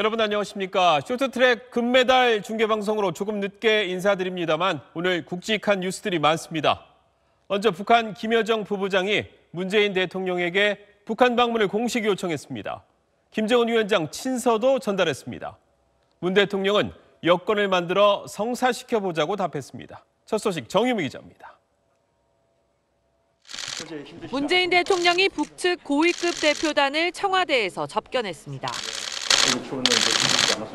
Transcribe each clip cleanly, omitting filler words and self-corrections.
여러분 안녕하십니까. 쇼트트랙 금메달 중계방송으로 조금 늦게 인사드립니다만 오늘 굵직한 뉴스들이 많습니다. 먼저 북한 김여정 부부장이 문재인 대통령에게 북한 방문을 공식 요청했습니다. 김정은 위원장 친서도 전달했습니다. 문 대통령은 여건을 만들어 성사시켜보자고 답했습니다. 첫 소식 정유미 기자입니다. 문재인 대통령이 북측 고위급 대표단을 청와대에서 접견했습니다.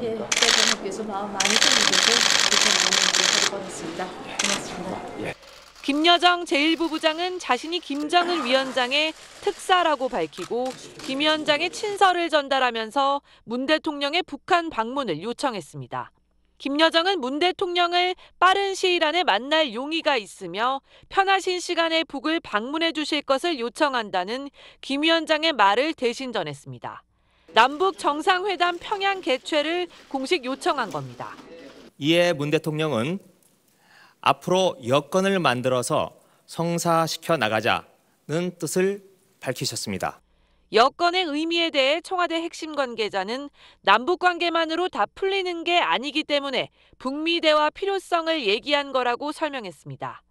예, 대통령께서 마음 많이 챙기셔서 뻔했습니다. 고맙습니다. 김여정 제1부부장은 자신이 김정은 위원장의 특사라고 밝히고 김 위원장의 친서를 전달하면서 문 대통령의 북한 방문을 요청했습니다. 김여정은 문 대통령을 빠른 시일 안에 만날 용의가 있으며 편하신 시간에 북을 방문해 주실 것을 요청한다는 김 위원장의 말을 대신 전했습니다. 남북 정상회담 평양 개최를 공식 요청한 겁니다. 이에 문 대통령은 앞으로 여건을 만들어서 성사시켜 나가자는 뜻을 밝히셨습니다. 여건의 의미에 대해 청와대 핵심 관계자는 남북 관계만으로 다 풀리는 게 아니기 때문에 북미 대화 필요성을 얘기한 거라고 설명했습니다.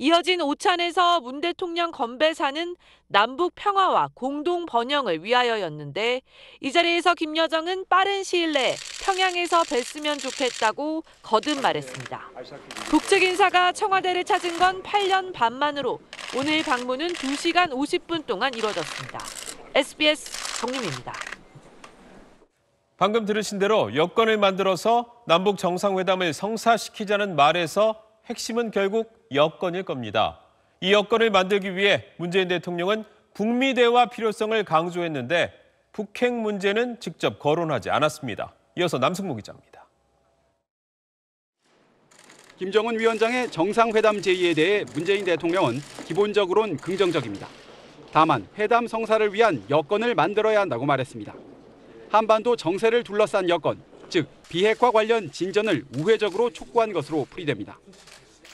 이어진 오찬에서 문 대통령 건배사는 남북 평화와 공동 번영을 위하여였는데 이 자리에서 김여정은 빠른 시일 내에 평양에서 뵀으면 좋겠다고 거듭 말했습니다. 북측 인사가 청와대를 찾은 건 8년 반 만으로 오늘 방문은 2시간 50분 동안 이뤄졌습니다. SBS 정유미입니다. 방금 들으신 대로 여건을 만들어서 남북 정상회담을 성사시키자는 말에서 핵심은 결국 여건일 겁니다. 이 여건을 만들기 위해 문재인 대통령은 북미 대화 필요성을 강조했는데 북핵 문제는 직접 거론하지 않았습니다. 이어서 남승모 기자입니다. 김정은 위원장의 정상회담 제의에 대해 문재인 대통령은 기본적으로는 긍정적입니다. 다만 회담 성사를 위한 여건을 만들어야 한다고 말했습니다. 한반도 정세를 둘러싼 여건, 즉 비핵화 관련 진전을 우회적으로 촉구한 것으로 풀이됩니다.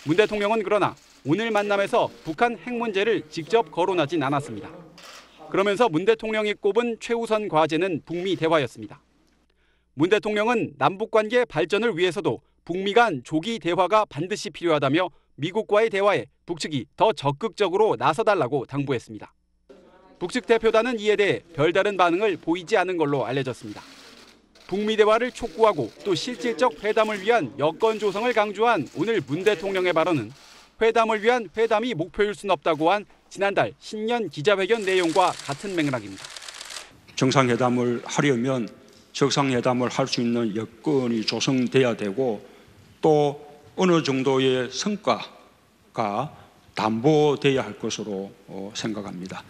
문 대통령은 그러나 오늘 만남에서 북한 핵 문제를 직접 거론하진 않았습니다. 그러면서 문 대통령이 꼽은 최우선 과제는 북미 대화였습니다. 문 대통령은 남북관계 발전을 위해서도 북미 간 조기 대화가 반드시 필요하다며 미국과의 대화에 북측이 더 적극적으로 나서달라고 당부했습니다. 북측 대표단은 이에 대해 별다른 반응을 보이지 않은 걸로 알려졌습니다. 북미 대화를 촉구하고 또 실질적 회담을 위한 여건 조성을 강조한 오늘 문 대통령의 발언은 회담을 위한 회담이 목표일 순 없다고 한 지난달 신년 기자회견 내용과 같은 맥락입니다. 정상회담을 하려면 정상회담을 할 수 있는 여건이 조성돼야 되고 또 어느 정도의 성과가 담보돼야 할 것으로 생각합니다.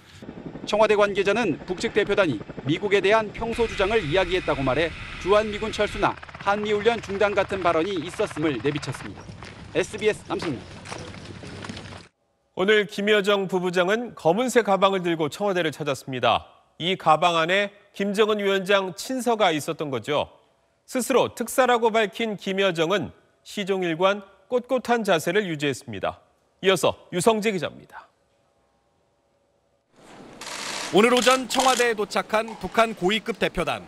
청와대 관계자는 북측 대표단이 미국에 대한 평소 주장을 이야기했다고 말해 주한미군 철수나 한미훈련 중단 같은 발언이 있었음을 내비쳤습니다. SBS 남승모. 오늘 김여정 부부장은 검은색 가방을 들고 청와대를 찾았습니다. 이 가방 안에 김정은 위원장 친서가 있었던 거죠. 스스로 특사라고 밝힌 김여정은 시종일관 꼿꼿한 자세를 유지했습니다. 이어서 유성재 기자입니다. 오늘 오전 청와대에 도착한 북한 고위급 대표단.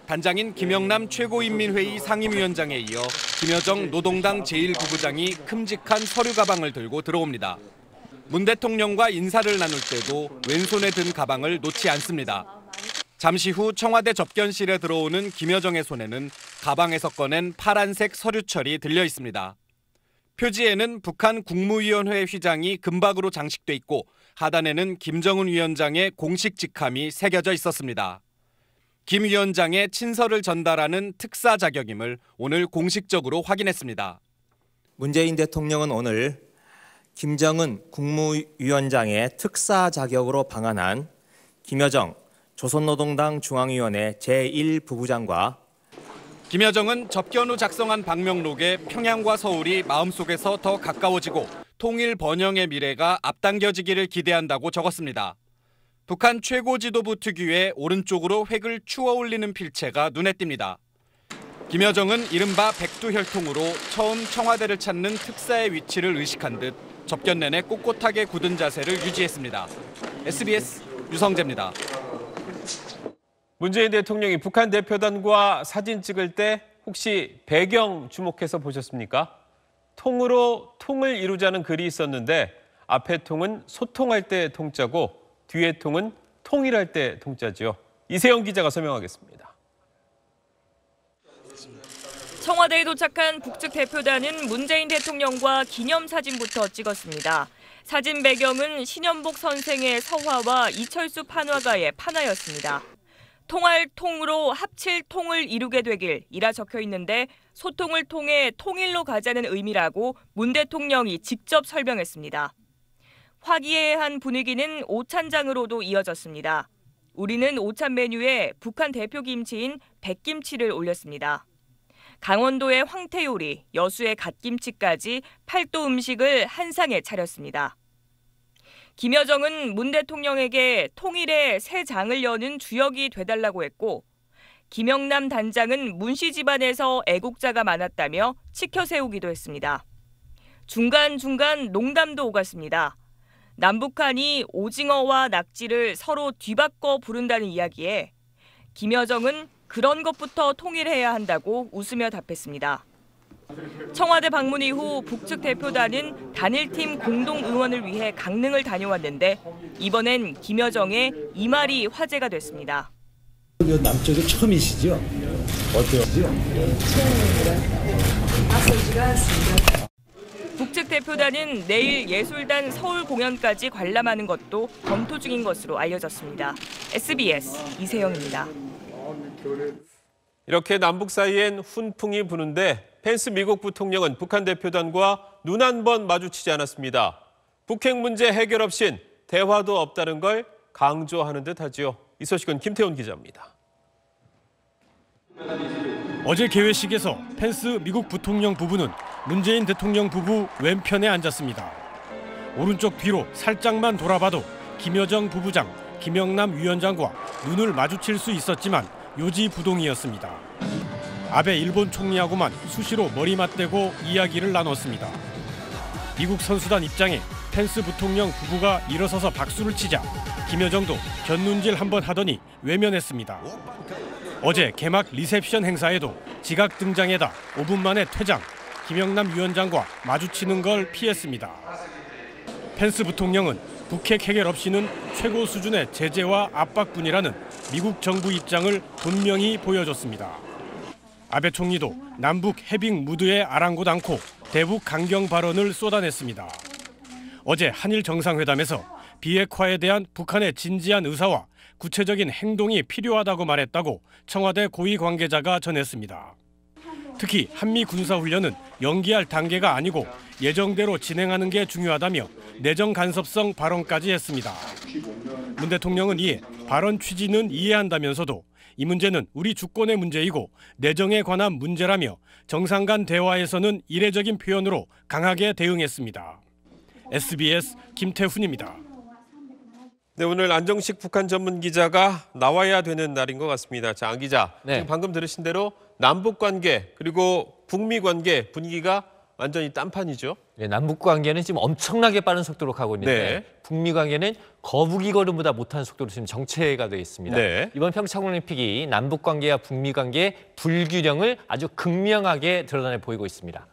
단장인 김영남 최고인민회의 상임위원장에 이어 김여정 노동당 제1부부장이 큼직한 서류 가방을 들고 들어옵니다. 문 대통령과 인사를 나눌 때도 왼손에 든 가방을 놓지 않습니다. 잠시 후 청와대 접견실에 들어오는 김여정의 손에는 가방에서 꺼낸 파란색 서류철이 들려 있습니다. 표지에는 북한 국무위원회 휘장이 금박으로 장식돼 있고 하단에는 김정은 위원장의 공식 직함이 새겨져 있었습니다. 김 위원장의 친서를 전달하는 특사 자격임을 오늘 공식적으로 확인했습니다. 문재인 대통령은 오늘 김정은 국무위원장의 특사 자격으로 방한한 김여정 조선노동당 중앙위원회 제1부부장과 김여정은 접견 후 작성한 방명록에 평양과 서울이 마음속에서 더 가까워지고 통일 번영의 미래가 앞당겨지기를 기대한다고 적었습니다. 북한 최고 지도부 특유의 오른쪽으로 획을 추어 올리는 필체가 눈에 띕니다. 김여정은 이른바 백두혈통으로 처음 청와대를 찾는 특사의 위치를 의식한 듯 접견 내내 꼿꼿하게 굳은 자세를 유지했습니다. SBS 유성재입니다. 문재인 대통령이 북한 대표단과 사진 찍을 때 혹시 배경 주목해서 보셨습니까? 통으로 통을 이루자는 글이 있었는데 앞에 통은 소통할 때 통자고 뒤에 통은 통일할 때 통자지요. 이세영 기자가 설명하겠습니다. 청와대에 도착한 북측 대표단은 문재인 대통령과 기념사진부터 찍었습니다. 사진 배경은 신현복 선생의 서화와 이철수 판화가의 판화였습니다. 통할 통으로 합칠 통을 이루게 되길이라 적혀 있는데 소통을 통해 통일로 가자는 의미라고 문 대통령이 직접 설명했습니다. 화기애애한 분위기는 오찬장으로도 이어졌습니다. 우리는 오찬 메뉴에 북한 대표 김치인 백김치를 올렸습니다. 강원도의 황태요리, 여수의 갓김치까지 8도 음식을 한 상에 차렸습니다. 김여정은 문 대통령에게 통일의 새 장을 여는 주역이 돼달라고 했고 김영남 단장은 문씨 집안에서 애국자가 많았다며 치켜 세우기도 했습니다. 중간중간 농담도 오갔습니다. 남북한이 오징어와 낙지를 서로 뒤바꿔 부른다는 이야기에 김여정은 그런 것부터 통일해야 한다고 웃으며 답했습니다. 청와대 방문 이후 북측 대표단은 단일팀 공동응원을 위해 강릉을 다녀왔는데 이번엔 김여정의 이 말이 화제가 됐습니다. 남쪽에 처음이시죠? 어때요? 처음입니다. 낯설지가 않습니다. 북측 대표단은 내일 예술단 서울 공연까지 관람하는 것도 검토 중인 것으로 알려졌습니다. SBS 이세영입니다. 이렇게 남북 사이엔 훈풍이 부는데 펜스 미국 부통령은 북한 대표단과 눈 한 번 마주치지 않았습니다. 북핵 문제 해결 없인 대화도 없다는 걸 강조하는 듯하지요. 이 소식은 김태훈 기자입니다. 어제 개회식에서 펜스 미국 부통령 부부는 문재인 대통령 부부 왼편에 앉았습니다. 오른쪽 뒤로 살짝만 돌아봐도 김여정 부부장, 김영남 위원장과 눈을 마주칠 수 있었지만 요지부동이었습니다. 아베 일본 총리하고만 수시로 머리 맞대고 이야기를 나눴습니다. 미국 선수단 입장에 펜스 부통령 부부가 일어서서 박수를 치자 김여정도 곁눈질 한번 하더니 외면했습니다. 어제 개막 리셉션 행사에도 지각 등장에다 5분 만에 퇴장, 김영남 위원장과 마주치는 걸 피했습니다. 펜스 부통령은 북핵 해결 없이는 최고 수준의 제재와 압박뿐이라는 미국 정부 입장을 분명히 보여줬습니다. 아베 총리도 남북 해빙 무드에 아랑곳 않고 대북 강경 발언을 쏟아냈습니다. 어제 한일 정상회담에서 비핵화에 대한 북한의 진지한 의사와 구체적인 행동이 필요하다고 말했다고 청와대 고위 관계자가 전했습니다. 특히 한미 군사훈련은 연기할 단계가 아니고 예정대로 진행하는 게 중요하다며 내정 간섭성 발언까지 했습니다. 문 대통령은 이에 발언 취지는 이해한다면서도 이 문제는 우리 주권의 문제이고 내정에 관한 문제라며 정상 간 대화에서는 이례적인 표현으로 강하게 대응했습니다. SBS 김태훈입니다. 네, 오늘 안정식 북한 전문 기자가 나와야 되는 날인 것 같습니다. 자, 안 기자, 지금 방금 들으신 대로 남북 관계 그리고 북미 관계 분위기가 완전히 딴판이죠. 네, 남북 관계는 지금 엄청나게 빠른 속도로 가고 있는데 북미 관계는 거북이 걸음보다 못한 속도로 지금 정체가 되어 있습니다. 이번 평창올림픽이 남북 관계와 북미 관계의 불균형을 아주 극명하게 드러내 보이고 있습니다.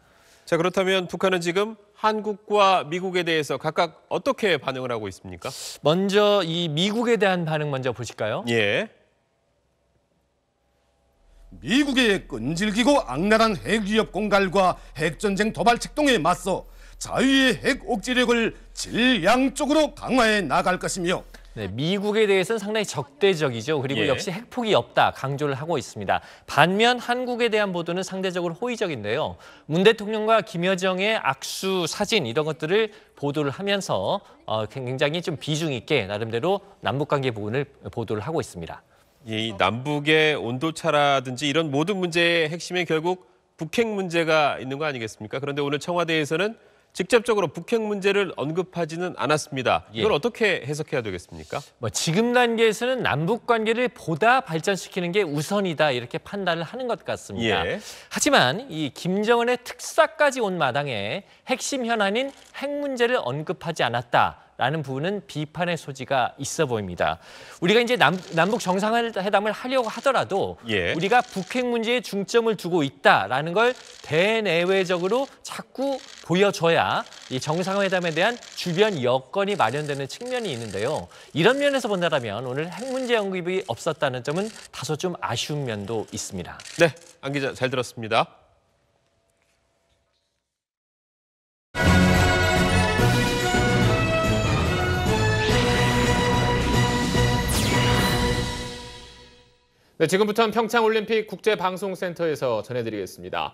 자, 그렇다면 북한은 지금 한국과 미국에 대해서 각각 어떻게 반응을 하고 있습니까? 먼저 이 미국에 대한 반응 먼저 보실까요? 예. 미국의 끈질기고 악랄한 핵위협 공갈과 핵전쟁 도발 책동에 맞서 자유의 핵 억지력을 질량적으로 강화해 나갈 것이며 네, 미국에 대해서는 상당히 적대적이죠. 그리고 역시 핵폭이 없다 강조를 하고 있습니다. 반면 한국에 대한 보도는 상대적으로 호의적인데요. 문 대통령과 김여정의 악수 사진 이런 것들을 보도를 하면서 굉장히 좀 비중 있게 나름대로 남북관계 부분을 보도를 하고 있습니다. 이 남북의 온도차라든지 이런 모든 문제의 핵심에 결국 북핵 문제가 있는 거 아니겠습니까? 그런데 오늘 청와대에서는 직접적으로 북핵 문제를 언급하지는 않았습니다. 이걸 어떻게 해석해야 되겠습니까? 지금 단계에서는 남북 관계를 보다 발전시키는 게 우선이다 이렇게 판단을 하는 것 같습니다. 하지만 이 김정은의 특사까지 온 마당에 핵심 현안인 핵 문제를 언급하지 않았다. 있다라는 부분은 비판의 소지가 있어 보입니다. 우리가 이제 남북 정상회담을 하려고 하더라도 우리가 북핵 문제에 중점을 두고 있다라는 걸 대내외적으로 자꾸 보여줘야 이 정상회담에 대한 주변 여건이 마련되는 측면이 있는데요. 이런 면에서 본다면 오늘 핵 문제 언급이 없었다는 점은 다소 좀 아쉬운 면도 있습니다. 네, 안 기자 잘 들었습니다. 네, 지금부터는 평창올림픽 국제방송센터에서 전해드리겠습니다.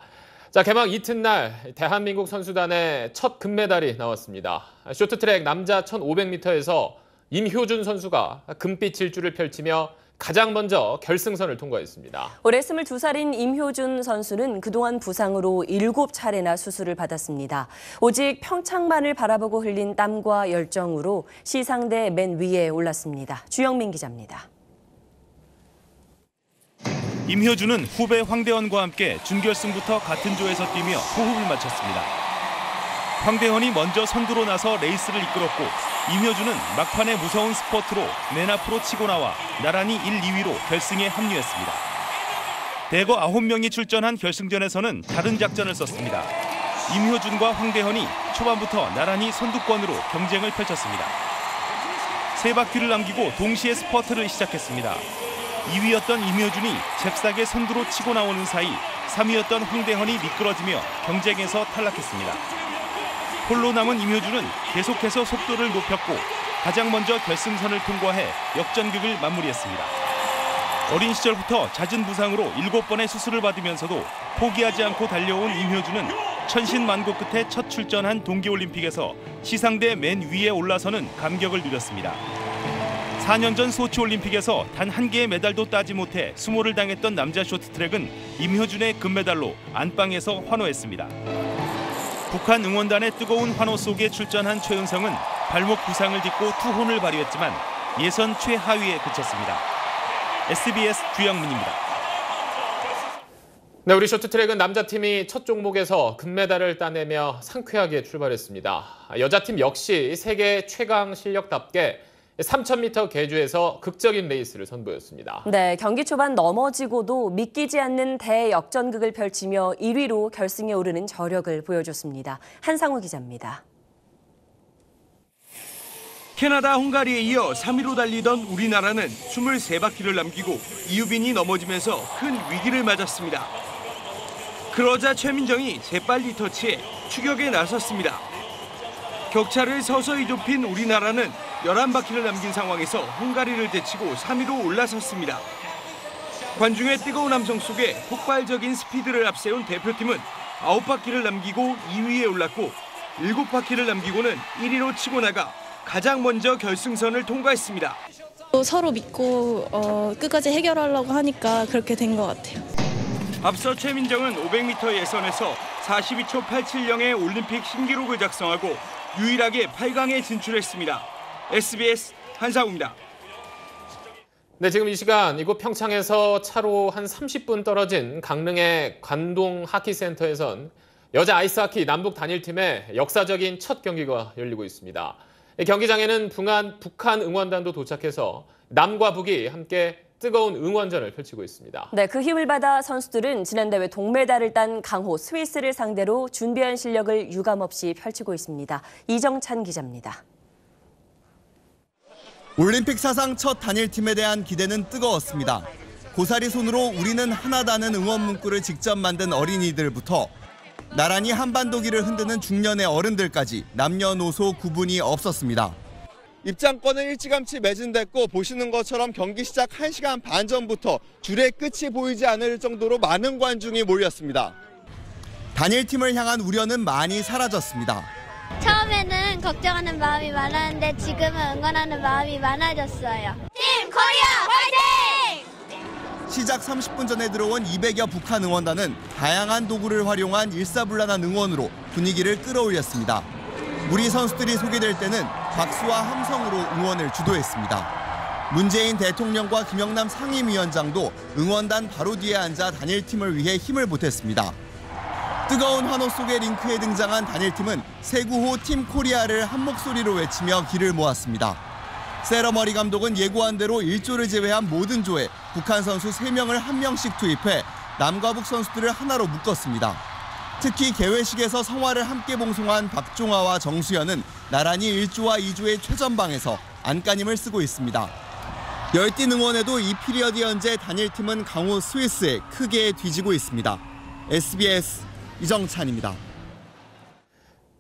자, 개막 이튿날 대한민국 선수단의 첫 금메달이 나왔습니다. 쇼트트랙 남자 1500m에서 임효준 선수가 금빛 질주를 펼치며 가장 먼저 결승선을 통과했습니다. 올해 22살인 임효준 선수는 그동안 부상으로 7차례나 수술을 받았습니다. 오직 평창만을 바라보고 흘린 땀과 열정으로 시상대 맨 위에 올랐습니다. 주영민 기자입니다. 임효준은 후배 황대헌과 함께 준결승부터 같은 조에서 뛰며 호흡을 맞췄습니다. 황대헌이 먼저 선두로 나서 레이스를 이끌었고 임효준은 막판에 무서운 스퍼트로 맨 앞으로 치고 나와 나란히 1, 2위로 결승에 합류했습니다. 대거 9명이 출전한 결승전에서는 다른 작전을 썼습니다. 임효준과 황대헌이 초반부터 나란히 선두권으로 경쟁을 펼쳤습니다. 3바퀴를 남기고 동시에 스퍼트를 시작했습니다. 2위였던 임효준이 잽싸게 선두로 치고 나오는 사이 3위였던 황대헌이 미끄러지며 경쟁에서 탈락했습니다. 홀로 남은 임효준은 계속해서 속도를 높였고 가장 먼저 결승선을 통과해 역전극을 마무리했습니다. 어린 시절부터 잦은 부상으로 7번의 수술을 받으면서도 포기하지 않고 달려온 임효준은 천신만고 끝에 첫 출전한 동계올림픽에서 시상대 맨 위에 올라서는 감격을 누렸습니다. 4년 전 소치올림픽에서 단 한 개의 메달도 따지 못해 수모를 당했던 남자 쇼트트랙은 임효준의 금메달로 안방에서 환호했습니다. 북한 응원단의 뜨거운 환호 속에 출전한 최은성은 발목 부상을 딛고 투혼을 발휘했지만 예선 최하위에 그쳤습니다. SBS 주영민입니다. 네, 우리 쇼트트랙은 남자팀이 첫 종목에서 금메달을 따내며 상쾌하게 출발했습니다. 여자팀 역시 세계 최강 실력답게 3000m 계주에서 극적인 레이스를 선보였습니다. 네, 경기 초반 넘어지고도 믿기지 않는 대역전극을 펼치며 1위로 결승에 오르는 저력을 보여줬습니다. 한상우 기자입니다. 캐나다, 헝가리에 이어 3위로 달리던 우리나라는 23바퀴를 남기고 이유빈이 넘어지면서 큰 위기를 맞았습니다. 그러자 최민정이 재빨리 터치해 추격에 나섰습니다. 격차를 서서히 좁힌 우리나라는 11바퀴를 남긴 상황에서 헝가리를 제치고 3위로 올라섰습니다. 관중의 뜨거운 함성 속에 폭발적인 스피드를 앞세운 대표팀은 9바퀴를 남기고 2위에 올랐고 7바퀴를 남기고는 1위로 치고 나가 가장 먼저 결승선을 통과했습니다. 서로 믿고 끝까지 해결하려고 하니까 그렇게 된 것 같아요. 앞서 최민정은 500m 예선에서 42초 87영의 올림픽 신기록을 작성하고 유일하게 8강에 진출했습니다. SBS 한상우입니다. 네, 지금 이 시간 이곳 평창에서 차로 한 30분 떨어진 강릉의 관동 하키센터에선 여자 아이스하키 남북 단일팀의 역사적인 첫 경기가 열리고 있습니다. 경기장에는 북한 응원단도 도착해서 남과 북이 함께 뜨거운 응원전을 펼치고 있습니다. 네, 그 힘을 받아 선수들은 지난 대회 동메달을 딴 강호 스위스를 상대로 준비한 실력을 유감없이 펼치고 있습니다. 이정찬 기자입니다. 올림픽 사상 첫 단일팀에 대한 기대는 뜨거웠습니다. 고사리 손으로 우리는 하나다는 응원 문구를 직접 만든 어린이들부터 나란히 한반도기를 흔드는 중년의 어른들까지 남녀노소 구분이 없었습니다. 입장권은 일찌감치 매진됐고 보시는 것처럼 경기 시작 1시간 반 전부터 줄의 끝이 보이지 않을 정도로 많은 관중이 몰렸습니다. 단일팀을 향한 우려는 많이 사라졌습니다. 처음에는 걱정하는 마음이 많았는데 지금은 응원하는 마음이 많아졌어요. 팀 코리아 화이팅! 시작 30분 전에 들어온 200여 북한 응원단은 다양한 도구를 활용한 일사불란한 응원으로 분위기를 끌어올렸습니다. 우리 선수들이 소개될 때는 박수와 함성으로 응원을 주도했습니다. 문재인 대통령과 김영남 상임위원장도 응원단 바로 뒤에 앉아 단일팀을 위해 힘을 보탰습니다. 뜨거운 환호 속의 링크에 등장한 단일팀은 세구호 팀 코리아를 한 목소리로 외치며 기를 모았습니다. 세러머니 감독은 예고한 대로 1조를 제외한 모든 조에 북한 선수 3명을 한 명씩 투입해 남과 북 선수들을 하나로 묶었습니다. 특히 개회식에서 성화를 함께 봉송한 박종화와 정수현은 나란히 1조와 2조의 최전방에서 안간힘을 쓰고 있습니다. 열띤 응원에도 이 피리어드 현재 단일팀은 강호 스위스에 크게 뒤지고 있습니다. SBS 이정찬입니다.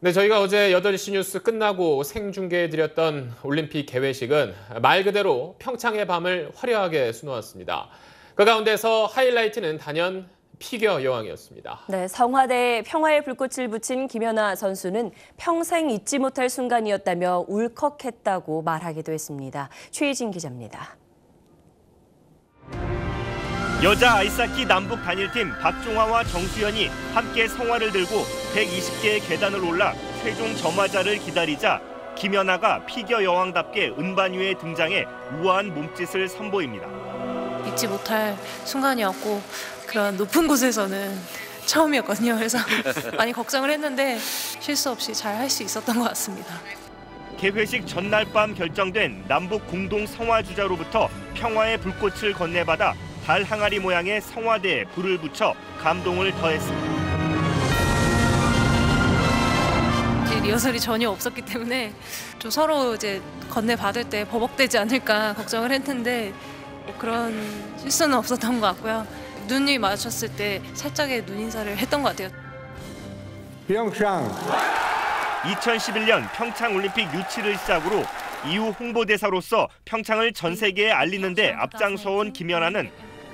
네, 저희가 어제 8시 뉴스 끝나고 생중계해드렸던 올림픽 개회식은 말 그대로 평창의 밤을 화려하게 수놓았습니다. 그 가운데서 하이라이트는 단연 피겨 여왕이었습니다. 네, 성화대에 평화의 불꽃을 붙인 김연아 선수는 평생 잊지 못할 순간이었다며 울컥했다고 말하기도 했습니다. 최희진 기자입니다. 여자 아이스하키 남북 단일팀 박종화와 정수현이 함께 성화를 들고 120개의 계단을 올라 최종 점화자를 기다리자 김연아가 피겨 여왕답게 은반 위에 등장해 우아한 몸짓을 선보입니다. 잊지 못할 순간이었고 그런 높은 곳에서는 처음이었거든요. 그래서 많이 걱정을 했는데 실수 없이 잘 할 수 있었던 것 같습니다. 개회식 전날 밤 결정된 남북 공동 성화 주자로부터 평화의 불꽃을 건네받아 달 항아리 모양의 성화대에 불을 붙여 감동을 더했습니다. 리허설이 전혀 없었기 때문에 좀 서로 이제 건네받을 때 버벅대지 않을까 걱정을 했는데 뭐 그런 실수는 없었던 것 같고요. 눈이 마주쳤을 때 살짝의 눈인사를 했던 것 같아요. 평창 2011년 평창 올림픽 유치를 시작으로 이후 홍보대사로서 평창을 전 세계에 알리는 데 앞장서온 김연아는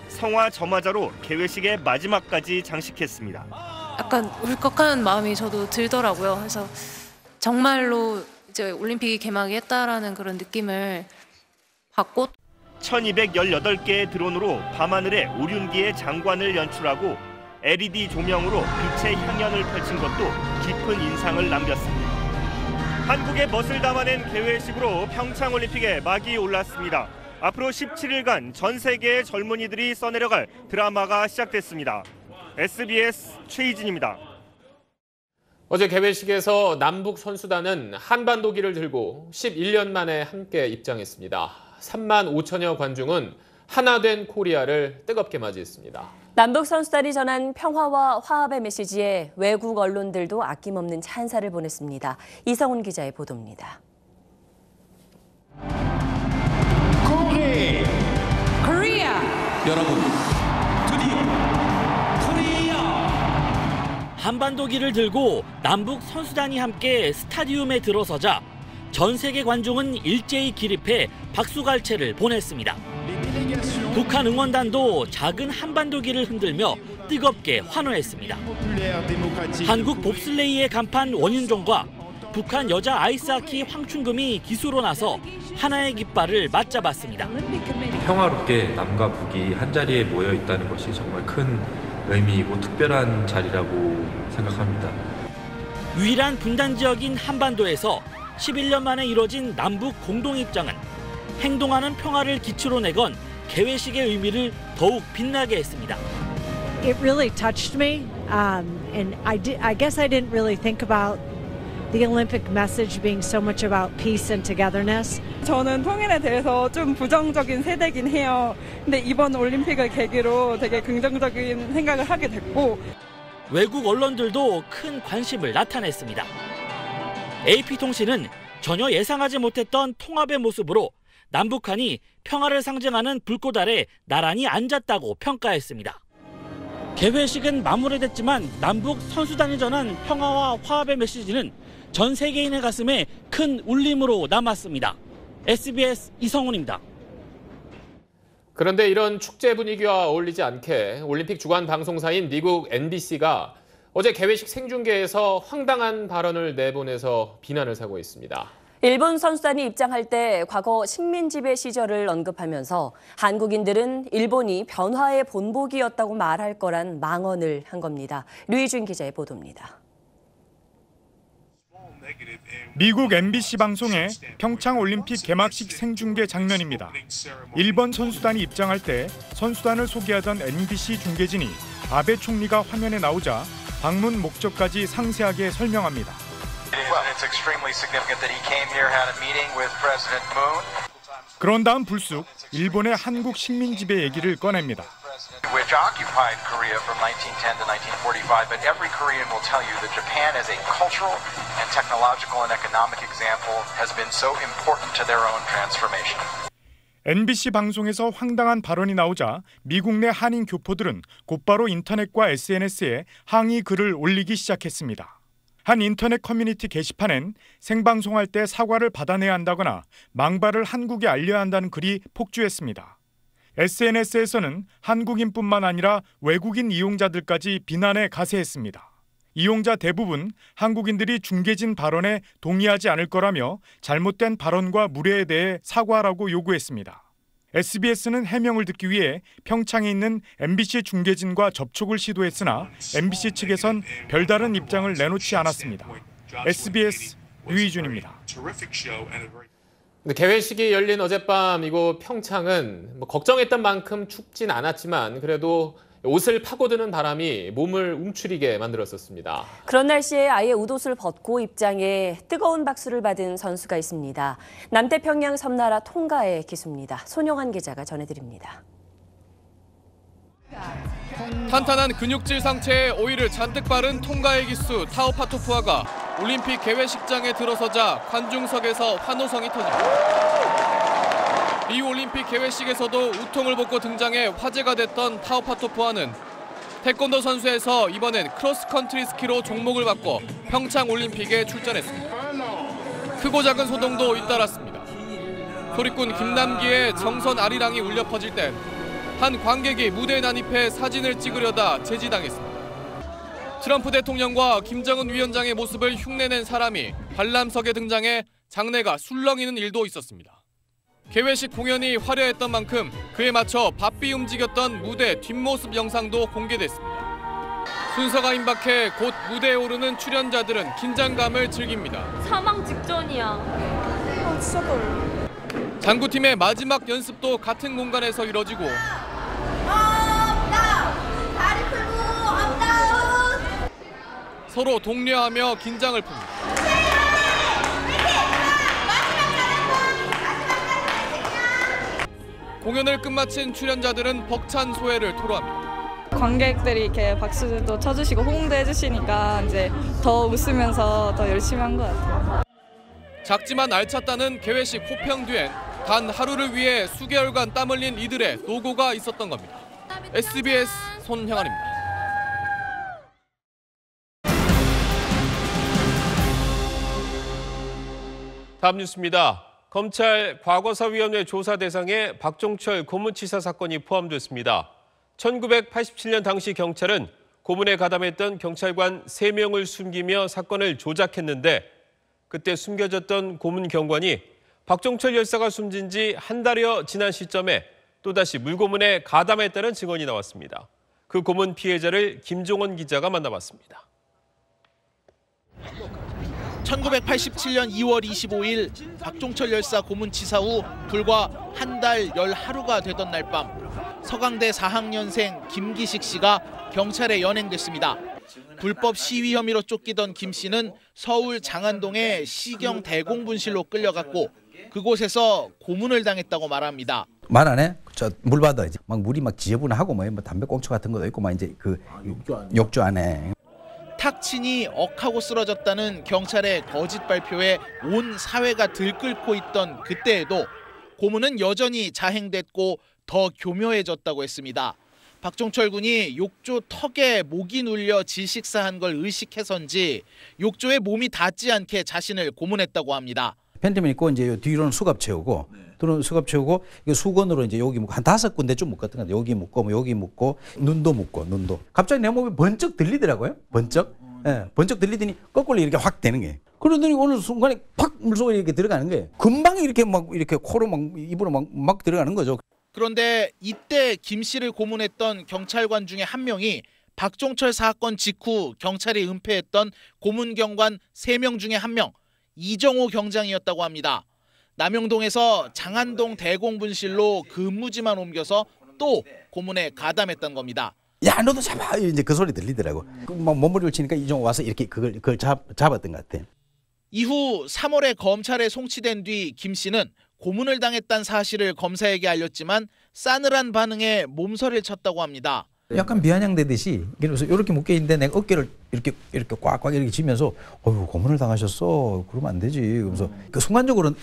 성화 점화자로 개회식의 마지막까지 장식했습니다. 약간 울컥한 마음이 저도 들더라고요. 그래서 정말로 이제 올림픽이 개막이 했다라는 그런 느낌을 받고 1218개의 드론으로 밤하늘에 오륜기의 장관을 연출하고 LED 조명으로 빛의 향연을 펼친 것도 깊은 인상을 남겼습니다. 한국의 멋을 담아낸 개회식으로 평창올림픽에 막이 올랐습니다. 앞으로 17일간 전 세계의 젊은이들이 써내려갈 드라마가 시작됐습니다. SBS 최희진입니다. 어제 개회식에서 남북 선수단은 한반도기를 들고 11년 만에 함께 입장했습니다. 3만 5천여 관중은 하나 된 코리아를 뜨겁게 맞이했습니다. 남북 선수단이 전한 평화와 화합의 메시지에 외국 언론들도 아낌없는 찬사를 보냈습니다. 이성훈 기자의 보도입니다. 코리아! 여러분, 드디어 코리아! 한반도기를 들고 남북 선수단이 함께 스타디움에 들어서자 전 세계 관중은 일제히 기립해 박수갈채를 보냈습니다. 북한 응원단도 작은 한반도기를 흔들며 뜨겁게 환호했습니다. 한국 봅슬레이의 간판 원윤종과 북한 여자 아이스하키 황춘금이 기수로 나서 하나의 깃발을 맞잡았습니다. 평화롭게 남과 북이 한자리에 모여 있다는 것이 정말 큰 의미이고 특별한 자리라고 생각합니다. 유일한 분단 지역인 한반도에서 11년 만에 이뤄진 남북 공동입장은 행동하는 평화를 기초로 내건 개회식의 의미를 더욱 빛나게 했습니다. It really touched me, and I guess I didn't really think about the Olympic message being so much about peace and togetherness. 저는 통일에 대해서 좀 부정적인 세대긴 해요. 근데 이번 올림픽을 계기로 되게 긍정적인 생각을 하게 됐고 외국 언론들도 큰 관심을 나타냈습니다. AP통신은 전혀 예상하지 못했던 통합의 모습으로 남북한이 평화를 상징하는 불꽃 아래 나란히 앉았다고 평가했습니다. 개회식은 마무리됐지만 남북 선수단이 전한 평화와 화합의 메시지는 전 세계인의 가슴에 큰 울림으로 남았습니다. SBS 이성훈입니다. 그런데 이런 축제 분위기와 어울리지 않게 올림픽 주관 방송사인 미국 NBC가 어제 개회식 생중계에서 황당한 발언을 내보내서 비난을 사고 있습니다. 일본 선수단이 입장할 때 과거 식민지배 시절을 언급하면서 한국인들은 일본이 변화의 본보기였다고 말할 거란 망언을 한 겁니다. 류희준 기자의 보도입니다. 미국 MBC 방송의 평창올림픽 개막식 생중계 장면입니다. 일본 선수단이 입장할 때 선수단을 소개하던 MBC 중계진이 아베 총리가 화면에 나오자 방문 목적까지 상세하게 설명합니다. 그런 다음 불쑥 일본의 한국 식민지배 얘기를 꺼냅니다. which occupied Korea from 1910 to 1945, but every Korean will tell you that Japan as a cultural and technological and economic example has been so important to their own transformation. MBC 방송에서 황당한 발언이 나오자 미국 내 한인 교포들은 곧바로 인터넷과 SNS에 항의 글을 올리기 시작했습니다. 한 인터넷 커뮤니티 게시판엔 생방송할 때 사과를 받아내야 한다거나 망발을 한국에 알려야 한다는 글이 폭주했습니다. SNS에서는 한국인뿐만 아니라 외국인 이용자들까지 비난에 가세했습니다. 이용자 대부분 한국인들이 중계진 발언에 동의하지 않을 거라며 잘못된 발언과 무례에 대해 사과하라고 요구했습니다. SBS는 해명을 듣기 위해 평창에 있는 MBC 중계진과 접촉을 시도했으나 MBC 측에선 별다른 입장을 내놓지 않았습니다. SBS 류희준입니다. 개회식이 열린 어젯밤 이곳 평창은 걱정했던 만큼 춥진 않았지만 그래도 옷을 파고드는 바람이 몸을 움츠리게 만들었었습니다. 그런 날씨에 아예 웃옷을 벗고 입장에 뜨거운 박수를 받은 선수가 있습니다. 남태평양 섬나라 통가의 기수입니다. 손용환 기자가 전해드립니다. 탄탄한 근육질 상체에 오일을 잔뜩 바른 통가의 기수 타오파토푸아가 올림픽 개회식장에 들어서자 관중석에서 환호성이 터집니다. 리우 올림픽 개회식에서도 우통을 벗고 등장해 화제가 됐던 타오파토푸아는 태권도 선수에서 이번엔 크로스컨트리 스키로 종목을 바꿔 평창 올림픽에 출전했습니다. 크고 작은 소동도 잇따랐습니다. 소리꾼 김남기의 정선 아리랑이 울려 퍼질 땐 한 관객이 무대에 난입해 사진을 찍으려다 제지당했습니다. 트럼프 대통령과 김정은 위원장의 모습을 흉내낸 사람이 관람석에 등장해 장내가 술렁이는 일도 있었습니다. 개회식 공연이 화려했던 만큼 그에 맞춰 바삐 움직였던 무대 뒷모습 영상도 공개됐습니다. 순서가 임박해 곧 무대에 오르는 출연자들은 긴장감을 즐깁니다. 사망 직전이야. 진짜 떨려. 장구팀의 마지막 연습도 같은 공간에서 이뤄지고 서로 독려하며 긴장을 풉니다. 공연을 끝마친 출연자들은 벅찬 소회를 토로합니다. 관객들이 이렇게 박수도 쳐주시고 호응도 해주시니까 이제 더 웃으면서 더 열심히 한 것 같아요. 작지만 알찼다는 개회식 호평 뒤엔 단 하루를 위해 수개월간 땀 흘린 이들의 노고가 있었던 겁니다. SBS 손형환입니다. 다음 뉴스입니다. 검찰 과거사위원회 조사 대상에 박종철 고문치사 사건이 포함됐습니다. 1987년 당시 경찰은 고문에 가담했던 경찰관 3명을 숨기며 사건을 조작했는데 그때 숨겨졌던 고문 경관이 박종철 열사가 숨진 지 한 달여 지난 시점에 또다시 물고문에 가담했다는 증언이 나왔습니다. 그 고문 피해자를 김종원 기자가 만나봤습니다. 1987년 2월 25일 박종철 열사 고문치사 후 불과 한 달 열 하루가 되던 날 밤 서강대 4학년생 김기식 씨가 경찰에 연행됐습니다. 불법 시위 혐의로 쫓기던 김 씨는 서울 장안동의 시경 대공분실로 끌려갔고 그곳에서 고문을 당했다고 말합니다. 말 안 해? 저 물 받아 이제 막 물이 막 지저분하고 뭐 담배 꽁초 같은 것도 있고 막 이제 그 욕조 안에. 탁 치니 억하고 쓰러졌다는 경찰의 거짓 발표에 온 사회가 들끓고 있던 그때에도 고문은 여전히 자행됐고 더 교묘해졌다고 했습니다. 박종철 군이 욕조 턱에 목이 눌려 질식사한 걸 의식해서인지 욕조에 몸이 닿지 않게 자신을 고문했다고 합니다. 팬티만 입고 이제 뒤로는 수갑 채우고 또는 수갑 채우고 이거 수건으로 이제 여기 묶고 한 5군데 좀 묶었던 것 같아요. 여기 묶고 뭐 여기 묶고 눈도 묶고 눈도. 갑자기 내 몸이 번쩍 들리더라고요. 번쩍. 예, 번쩍 들리더니 거꾸로 이렇게 확 되는 거예요. 그러더니 어느 순간에 팍 물속에 이렇게 들어가는 거예요. 금방 이렇게 막 이렇게 코로 막 입으로 막 들어가는 거죠. 그런데 이때 김 씨를 고문했던 경찰관 중에 한 명이 박종철 사건 직후 경찰이 은폐했던 고문경관 3명 중에 한 명 이정호 경장이었다고 합니다. 남영동에서 장안동 대공분실로 근무지만 옮겨서 또 고문에 가담했던 겁니다. 야 너도 잡아 이제 그 소리 들리더라고. 막 몸부림을 치니까 이종호 와서 이렇게 그걸 잡았던 것 같아. 이후 3월에 검찰에 송치된 뒤 김 씨는 고문을 당했다는 사실을 검사에게 알렸지만 싸늘한 반응에 몸서리를 쳤다고 합니다. 약간 비아냥대듯이 그래서 이렇게 묶여 있는데 내가 어깨를 이렇게 꽉꽉 이렇게 쥐면서 어휴 고문을 당하셨어 그러면 안 되지. 그러면서 그 순간적으로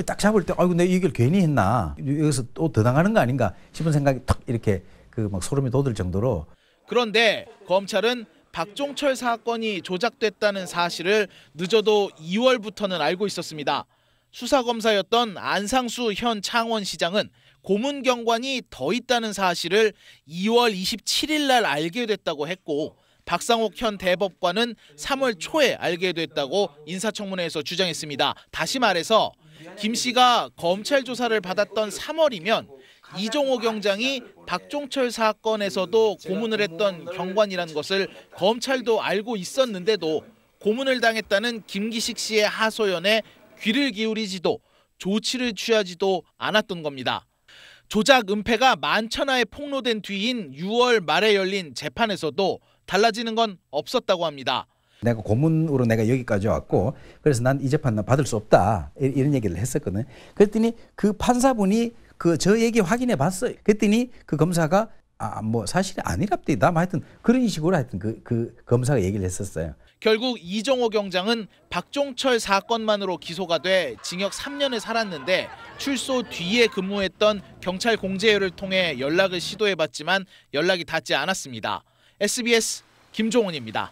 딱 잡을 때 아이고 내가 이걸 괜히 했나 여기서 또 더 당하는 거 아닌가 싶은 생각이 탁 이렇게 그 막 소름이 돋을 정도로. 그런데 검찰은 박종철 사건이 조작됐다는 사실을 늦어도 2월부터는 알고 있었습니다. 수사검사였던 안상수 현 창원시장은 고문 경관이 더 있다는 사실을 2월 27일 날 알게 됐다고 했고 박상옥 현 대법관은 3월 초에 알게 됐다고 인사청문회에서 주장했습니다. 다시 말해서 김 씨가 검찰 조사를 받았던 3월이면 이종호 경장이 박종철 사건에서도 고문을 했던 경관이라는 것을 검찰도 알고 있었는데도 고문을 당했다는 김기식 씨의 하소연에 귀를 기울이지도 조치를 취하지도 않았던 겁니다. 조작 은폐가 만천하에 폭로된 뒤인 6월 말에 열린 재판에서도 달라지는 건 없었다고 합니다. 내가 고문으로 내가 여기까지 왔고 그래서 난 이 재판 받을 수 없다 이런 얘기를 했었거든. 그랬더니 그 판사분이 저 얘기 확인해 봤어요. 그랬더니 그 검사가 뭐 사실이 아니랍디다. 하여튼 그런 식으로 하여튼 그 검사가 얘기를 했었어요. 결국 이종호 경장은 박종철 사건만으로 기소가 돼 징역 3년을 살았는데 출소 뒤에 근무했던 경찰 공제회를 통해 연락을 시도해봤지만 연락이 닿지 않았습니다. SBS 김종훈입니다.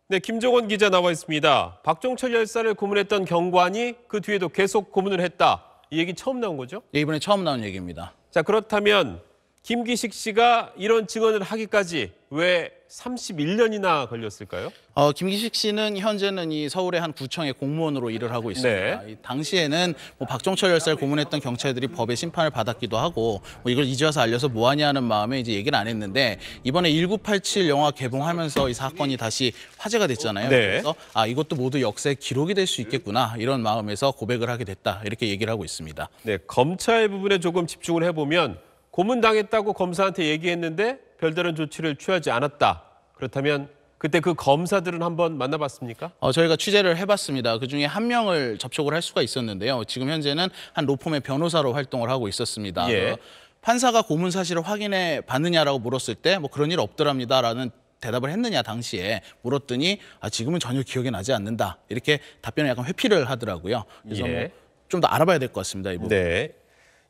네, 김종원 기자 나와 있습니다. 박종철 열사를 고문했던 경관이 그 뒤에도 계속 고문을 했다. 이 얘기 처음 나온 거죠? 네, 이번에 처음 나온 얘기입니다. 자, 그렇다면 김기식 씨가 이런 증언을 하기까지 왜 31년이나 걸렸을까요? 김기식 씨는 현재는 이 서울의 한 구청의 공무원으로 일을 하고 있습니다. 네. 이 당시에는 뭐 박종철 열사를 고문했던 경찰들이 법의 심판을 받았기도 하고 뭐 이걸 이제 와서 알려서 뭐하냐 하는 마음에 이제 얘기를 안 했는데 이번에 1987 영화 개봉하면서 이 사건이 다시 화제가 됐잖아요. 네. 그래서 이것도 모두 역사의 기록이 될 수 있겠구나 이런 마음에서 고백을 하게 됐다 이렇게 얘기를 하고 있습니다. 네, 검찰 부분에 조금 집중을 해보면 고문당했다고 검사한테 얘기했는데 별다른 조치를 취하지 않았다. 그렇다면 그때 그 검사들은 한번 만나봤습니까? 저희가 취재를 해봤습니다. 그중에 한 명을 접촉을 할 수가 있었는데요. 지금 현재는 한 로펌의 변호사로 활동을 하고 있었습니다. 예. 판사가 고문 사실을 확인해 봤느냐라고 물었을 때 뭐 그런 일 없더랍니다라는 대답을 했느냐 당시에 물었더니 지금은 전혀 기억이 나지 않는다. 이렇게 답변을 약간 회피를 하더라고요. 그래서 예. 좀 더 알아봐야 될 것 같습니다. 이 부분. 네.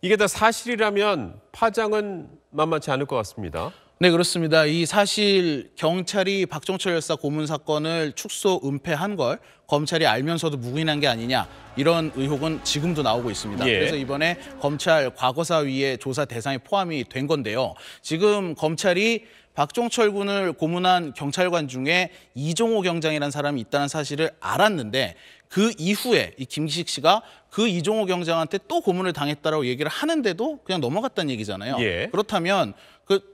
이게 다 사실이라면 파장은 만만치 않을 것 같습니다. 네, 그렇습니다. 이 사실 경찰이 박종철 열사 고문 사건을 축소 은폐한 걸 검찰이 알면서도 묵인한 게 아니냐 이런 의혹은 지금도 나오고 있습니다. 예. 그래서 이번에 검찰 과거사위의 조사 대상에 포함이 된 건데요. 지금 검찰이 박종철 군을 고문한 경찰관 중에 이종호 경장이라는 사람이 있다는 사실을 알았는데 그 이후에 이 김기식 씨가 그 이종호 경장한테 또 고문을 당했다라고 얘기를 하는데도 그냥 넘어갔다는 얘기잖아요. 예. 그렇다면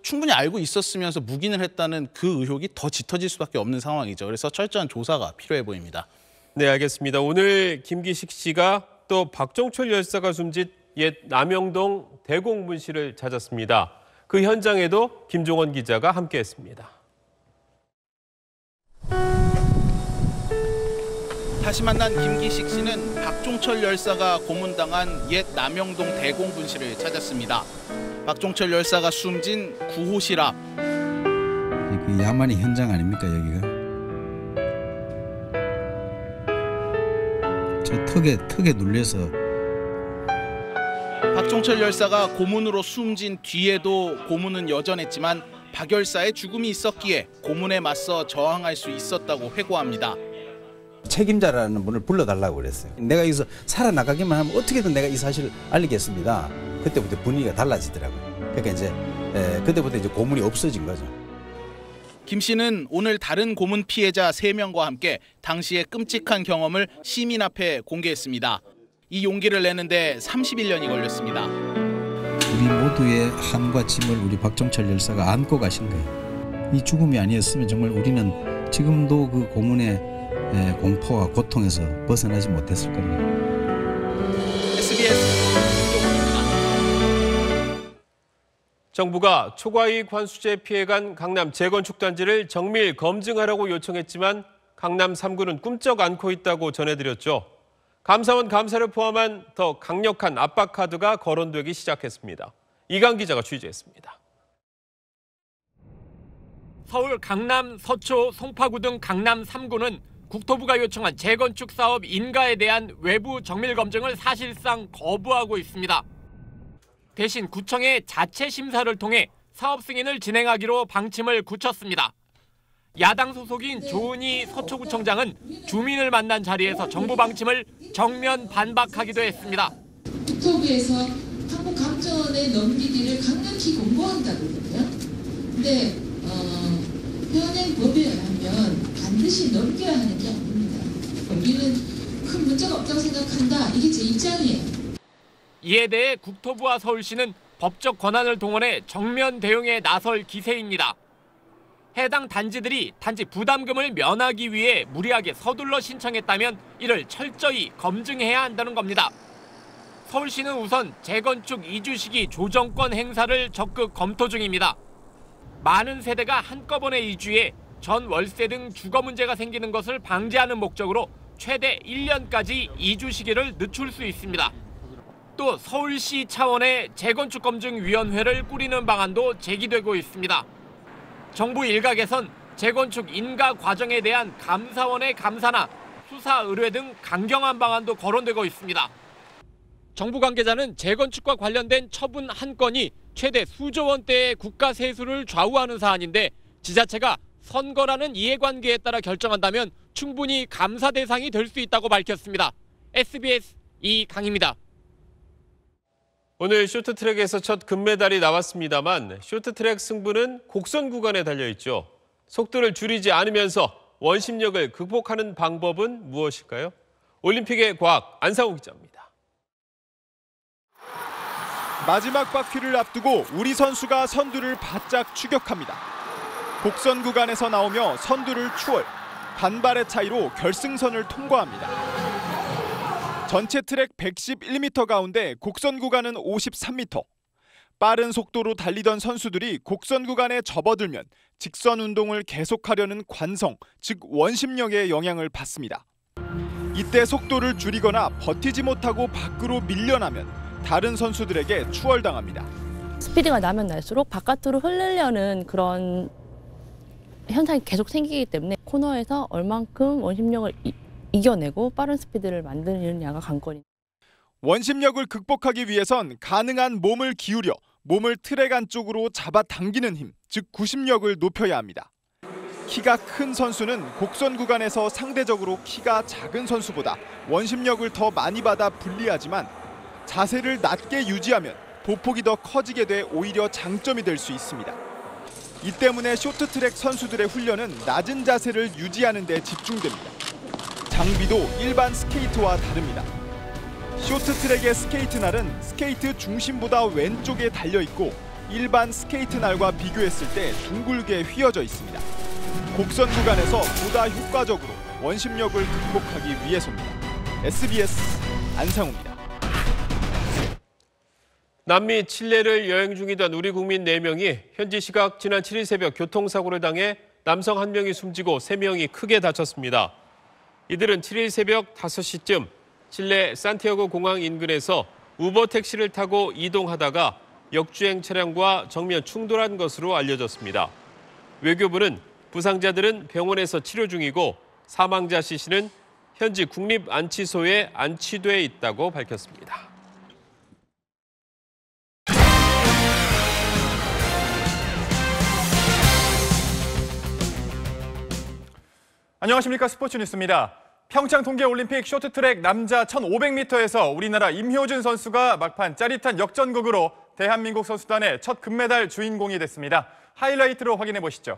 충분히 알고 있었으면서 묵인을 했다는 그 의혹이 더 짙어질 수밖에 없는 상황이죠. 그래서 철저한 조사가 필요해 보입니다. 네, 알겠습니다. 오늘 김기식 씨가 또 박종철 열사가 숨진 옛 남영동 대공분실을 찾았습니다. 그 현장에도 김종원 기자가 함께했습니다. 다시 만난 김기식 씨는 박종철 열사가 고문당한 옛 남영동 대공분실을 찾았습니다. 박종철 열사가 숨진 9호실 앞. 그 야만의 현장 아닙니까 여기가? 저 턱에 눌려서. 박종철 열사가 고문으로 숨진 뒤에도 고문은 여전했지만 박 열사의 죽음이 있었기에 고문에 맞서 저항할 수 있었다고 회고합니다. 책임자라는 분을 불러달라고 그랬어요. 내가 여기서 살아나가기만 하면 어떻게든 내가 이 사실을 알리겠습니다. 그때부터 분위기가 달라지더라고요. 그러니까 이제 그때부터 이제 고문이 없어진 거죠. 김 씨는 오늘 다른 고문 피해자 3명과 함께 당시의 끔찍한 경험을 시민 앞에 공개했습니다. 이 용기를 내는데 31년이 걸렸습니다. 우리 모두의 한과 짐을 우리 박종철 열사가 안고 가신 거예요. 이 죽음이 아니었으면 정말 우리는 지금도 그 고문의 공포와 고통에서 벗어나지 못했을 겁니다. SBS 정부가 초과이익 환수제 피해간 강남 재건축 단지를 정밀 검증하라고 요청했지만 강남 3구는 꿈쩍 않고 있다고 전해드렸죠. 감사원 감사를 포함한 더 강력한 압박 카드가 거론되기 시작했습니다. 이강 기자가 취재했습니다. 서울 강남, 서초, 송파구 등 강남 3구는 국토부가 요청한 재건축 사업 인가에 대한 외부 정밀 검증을 사실상 거부하고 있습니다. 대신 구청의 자체 심사를 통해 사업 승인을 진행하기로 방침을 굳혔습니다. 야당 소속인 조은희 서초구청장은 주민을 만난 자리에서 정부 방침을 정면 반박하기도 했습니다. 국토부에서 한국감정원에 넘기기를 강력히 권고한다거든요. 근데 현행 법에 의하면 반드시 넘겨야 하는 게 아닙니다. 우리는 큰 문제가 없다고 생각한다. 이게 제 입장이에요. 이에 대해 국토부와 서울시는 법적 권한을 동원해 정면 대응에 나설 기세입니다. 해당 단지들이 단지 부담금을 면하기 위해 무리하게 서둘러 신청했다면 이를 철저히 검증해야 한다는 겁니다. 서울시는 우선 재건축 이주 시기 조정권 행사를 적극 검토 중입니다. 많은 세대가 한꺼번에 이주해 전 월세 등 주거 문제가 생기는 것을 방지하는 목적으로 최대 1년까지 이주 시기를 늦출 수 있습니다. 또 서울시 차원의 재건축검증위원회를 꾸리는 방안도 제기되고 있습니다. 정부 일각에선 재건축 인가 과정에 대한 감사원의 감사나 수사 의뢰 등 강경한 방안도 거론되고 있습니다. 정부 관계자는 재건축과 관련된 처분 한 건이 최대 수조 원대의 국가 세수를 좌우하는 사안인데 지자체가 선거라는 이해관계에 따라 결정한다면 충분히 감사 대상이 될 수 있다고 밝혔습니다. SBS 이강입니다. 오늘 쇼트트랙에서 첫 금메달이 나왔습니다만 쇼트트랙 승부는 곡선 구간에 달려있죠. 속도를 줄이지 않으면서 원심력을 극복하는 방법은 무엇일까요? 올림픽의 과학 안상우 기자입니다. 마지막 바퀴를 앞두고 우리 선수가 선두를 바짝 추격합니다. 곡선 구간에서 나오며 선두를 추월, 반발의 차이로 결승선을 통과합니다. 전체 트랙 111m 가운데 곡선 구간은 53m. 빠른 속도로 달리던 선수들이 곡선 구간에 접어들면 직선 운동을 계속하려는 관성, 즉 원심력의 영향을 받습니다. 이때 속도를 줄이거나 버티지 못하고 밖으로 밀려나면 다른 선수들에게 추월당합니다. 스피드가 나면 날수록 바깥으로 흐르려는 그런 현상이 계속 생기기 때문에 코너에서 얼만큼 원심력을 이겨내고 빠른 스피드를 만드느냐가 관건입니다. 원심력을 극복하기 위해선 가능한 몸을 기울여 몸을 트랙 안쪽으로 잡아당기는 힘, 즉 구심력을 높여야 합니다. 키가 큰 선수는 곡선 구간에서 상대적으로 키가 작은 선수보다 원심력을 더 많이 받아 불리하지만 자세를 낮게 유지하면 보폭이 더 커지게 돼 오히려 장점이 될 수 있습니다. 이 때문에 쇼트트랙 선수들의 훈련은 낮은 자세를 유지하는 데 집중됩니다. 장비도 일반 스케이트와 다릅니다. 쇼트트랙의 스케이트날은 스케이트 중심보다 왼쪽에 달려있고 일반 스케이트날과 비교했을 때 둥글게 휘어져 있습니다. 곡선 구간에서 보다 효과적으로 원심력을 극복하기 위해서입니다. SBS 안상우입니다. 남미 칠레를 여행 중이던 우리 국민 4명이 현지 시각 지난 7일 새벽 교통사고를 당해 남성 1명이 숨지고 3명이 크게 다쳤습니다. 이들은 7일 새벽 5시쯤 칠레 산티아고 공항 인근에서 우버 택시를 타고 이동하다가 역주행 차량과 정면 충돌한 것으로 알려졌습니다. 외교부는 부상자들은 병원에서 치료 중이고 사망자 C씨는 현지 국립안치소에 안치돼 있다고 밝혔습니다. 안녕하십니까, 스포츠 뉴스입니다. 평창 동계올림픽 쇼트트랙 남자 1500m에서 우리나라 임효준 선수가 막판 짜릿한 역전극으로 대한민국 선수단의 첫 금메달 주인공이 됐습니다. 하이라이트로 확인해 보시죠.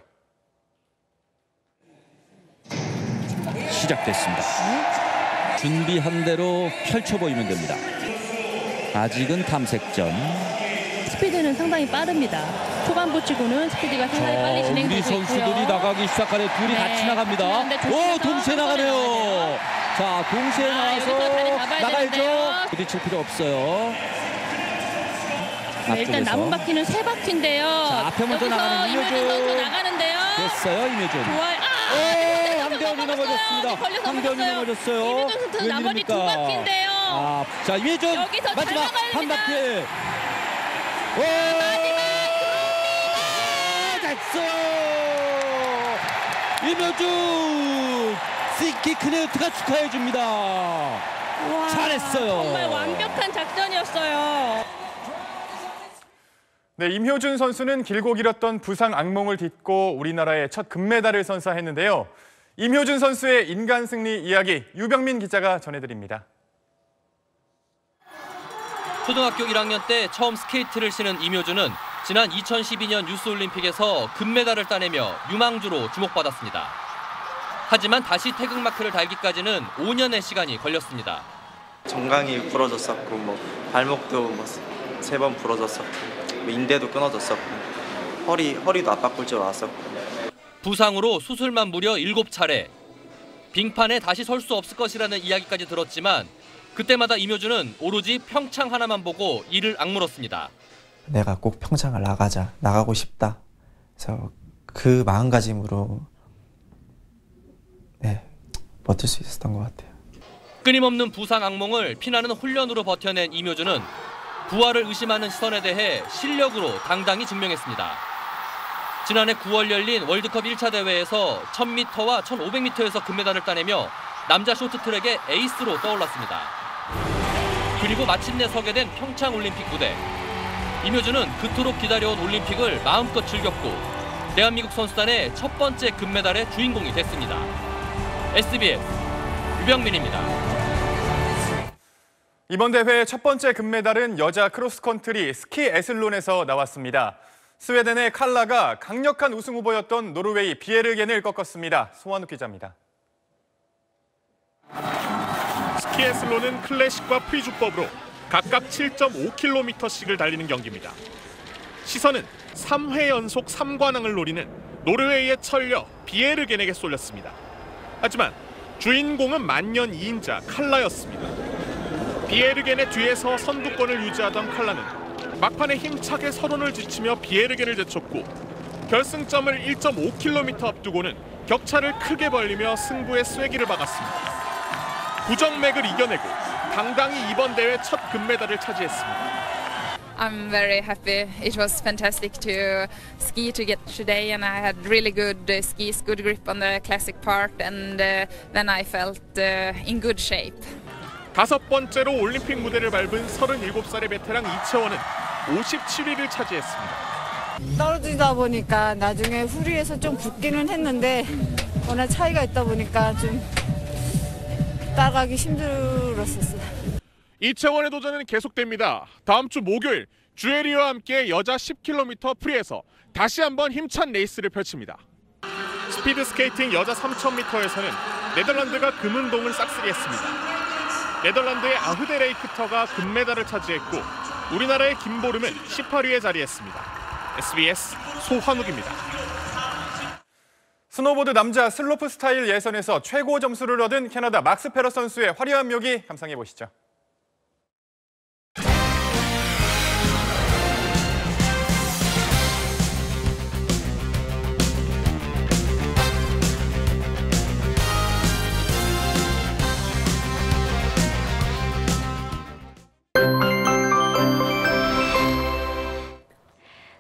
시작됐습니다. 준비한 대로 펼쳐 보이면 됩니다. 아직은 탐색전. 스피드는 상당히 빠릅니다. 초반부 치고는 스피드가 상당히 빨리 진행되고 있고요. 우리 선수들이 나가기 시작하네. 둘이 같이 나갑니다. 오, 동시에 나가네요. 자, 동시에 나가서 나가야죠. 부딪힐 필요 없어요. 네, 일단 남은 바퀴는 3바퀴인데요. 자, 앞에 먼저 나가는 이묘준 선수 나가는데요. 됐어요, 이묘준. 좋아요. 황대현이 넘어졌습니다. 황대현이 넘어졌어요. 이묘준 선수 나머지 2바퀴인데요. 자, 이묘준 여기서 마지막 한 바퀴. 됐어요. 이묘준 스키 크네우트가 축하해 줍니다. 잘했어요. 정말 완벽한 작전이었어요. 네, 임효준 선수는 길고 길었던 부상 악몽을 딛고 우리나라의 첫 금메달을 선사했는데요. 임효준 선수의 인간 승리 이야기 유병민 기자가 전해드립니다. 초등학교 1학년 때 처음 스케이트를 신은 임효준은 지난 2012년 유스올림픽에서 금메달을 따내며 유망주로 주목받았습니다. 하지만 다시 태극마크를 달기까지는 5년의 시간이 걸렸습니다. 정강이 부러졌었고 발목도 3번 부러졌었고 인대도 끊어졌었고 허리도 압박골절 왔었고 부상으로 수술만 무려 7차례. 빙판에 다시 설 수 없을 것이라는 이야기까지 들었지만 그때마다 임효준은 오로지 평창 하나만 보고 이를 악물었습니다. 내가 꼭 평창을 나가고 싶다. 그래서 그 마음가짐으로 버틸 수 있었던 것 같아요. 끊임없는 부상 악몽을 피나는 훈련으로 버텨낸 임효준은 부활을 의심하는 시선에 대해 실력으로 당당히 증명했습니다. 지난해 9월 열린 월드컵 1차 대회에서 1000m와 1500m에서 금메달을 따내며 남자 쇼트트랙의 에이스로 떠올랐습니다. 그리고 마침내 서게 된 평창 올림픽 무대. 임효준은 그토록 기다려온 올림픽을 마음껏 즐겼고 대한민국 선수단의 첫 번째 금메달의 주인공이 됐습니다. SBS 유병민입니다. 이번 대회 첫 번째 금메달은 여자 크로스컨트리 스키 에슬론에서 나왔습니다. 스웨덴의 칼라가 강력한 우승 후보였던 노르웨이 비에르겐을 꺾었습니다. 소환욱 기자입니다. 스키 에슬론은 클래식과 프리주법으로 각각 7.5km씩을 달리는 경기입니다. 시선은 3회 연속 3관왕을 노리는 노르웨이의 철녀 비에르겐에게 쏠렸습니다. 하지만 주인공은 만년 2인자 칼라였습니다. 비에르겐의 뒤에서 선두권을 유지하던 칼라는 막판에 힘차게 서론을 지치며 비에르겐을 제쳤고 결승점을 1.5km 앞두고는 격차를 크게 벌리며 승부의 쐐기를 박았습니다. 부정맥을 이겨내고 당당히 이번 대회 첫 금메달을 차지했습니다. I'm very happy. It was fantastic to ski today, and I had really good skis, good grip on the classic part, and then I felt in good shape. 다섯 번째로 올림픽 무대를 밟은 37살의 베테랑 이채원은 57위를 차지했습니다. 떨어지다 보니까 나중에 후리에서 좀 붙기는 했는데 워낙 차이가 있다 보니까 좀 따라가기 힘들었었어요. 이채원의 도전은 계속됩니다. 다음 주 목요일 주에리와 함께 여자 10km 프리에서 다시 한번 힘찬 레이스를 펼칩니다. 스피드 스케이팅 여자 3000m에서는 네덜란드가 금은동을 싹쓸이했습니다. 네덜란드의 아흐데 레이크터가 금메달을 차지했고 우리나라의 김보름은 18위에 자리했습니다. SBS 소환욱입니다. 스노보드 남자 슬로프 스타일 예선에서 최고 점수를 얻은 캐나다 막스 페러 선수의 화려한 묘기 감상해 보시죠.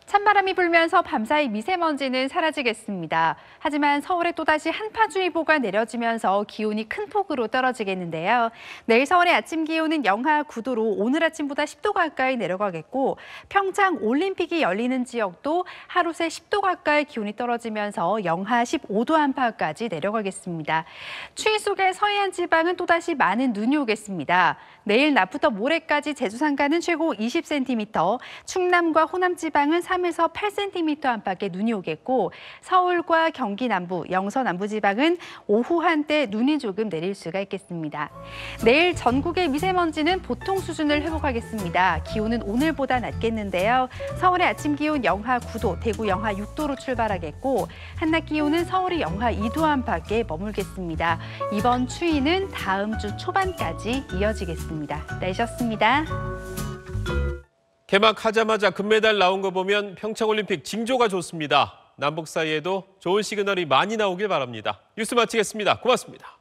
찬바람이 불면서 밤사이 미세먼지는 사라지겠습니다. 하지만 서울에 또다시 한파주의보가 내려지면서 기온이 큰 폭으로 떨어지겠는데요. 내일 서울의 아침 기온은 영하 9도로 오늘 아침보다 10도 가까이 내려가겠고 평창 올림픽이 열리는 지역도 하루 새 10도 가까이 기온이 떨어지면서 영하 15도 안팎까지 내려가겠습니다. 추위 속에 서해안 지방은 또다시 많은 눈이 오겠습니다. 내일 낮부터 모레까지 제주 산간은 최고 20cm, 충남과 호남 지방은 3에서 8cm 안팎의 눈이 오겠고 서울과 경기 남부, 영서 남부 지방은 오후 한때 눈이 조금 내릴 수가 있겠습니다. 내일 전국의 미세먼지는 보통 수준을 회복하겠습니다. 기온은 오늘보다 낮겠는데요. 서울의 아침 기온 영하 9도, 대구 영하 6도로 출발하겠고 한낮 기온은 서울이 영하 2도 안팎에 머물겠습니다. 이번 추위는 다음 주 초반까지 이어지겠습니다. 날씨였습니다. 개막하자마자 금메달 나온 거 보면 평창올림픽 징조가 좋습니다. 남북 사이에도 좋은 시그널이 많이 나오길 바랍니다. 뉴스 마치겠습니다. 고맙습니다.